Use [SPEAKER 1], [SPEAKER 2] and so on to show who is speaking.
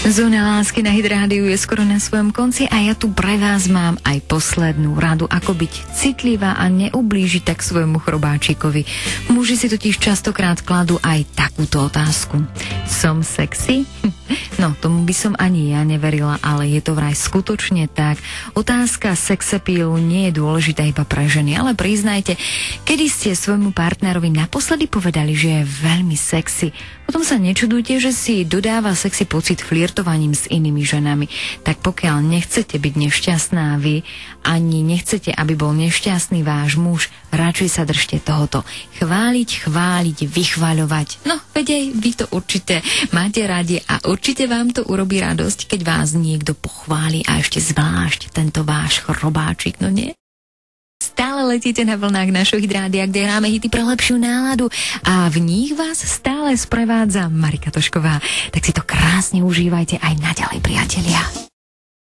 [SPEAKER 1] Zóna lásky na Hit Rádiu je skoro na svojom konci a ja tu pre vás mám aj poslednú radu, ako byť citlivá a neublížiť tak svojmu chrobáčikovi. Muži si totiž častokrát kladú aj takúto otázku. Som sexy? No, tomu by som ani ja neverila, ale je to vraj skutočne tak. Otázka sexapílu nie je dôležitá iba pre ženy, ale priznajte, kedy ste svojmu partnerovi naposledy povedali, že je veľmi sexy. Potom sa nečudujte, že si dodáva sexy pocit flirtovaním s inými ženami. Tak pokiaľ nechcete byť nešťastná vy, ani nechcete, aby bol nešťastný váš muž, radšej sa držte tohoto. Chváliť, vychvaľovať. No, vedej, vy to určite máte radi a určite vám to urobí radosť, keď vás niekto pochváli a ešte zvlášť tento váš chrobáčik, no nie? Stále letíte na vlnách našho Hit Rádia, kde hráme hity pre lepšiu náladu a v nich vás stále sprevádza Marika Tošková. Tak si to krásne užívajte aj naďalej, priatelia.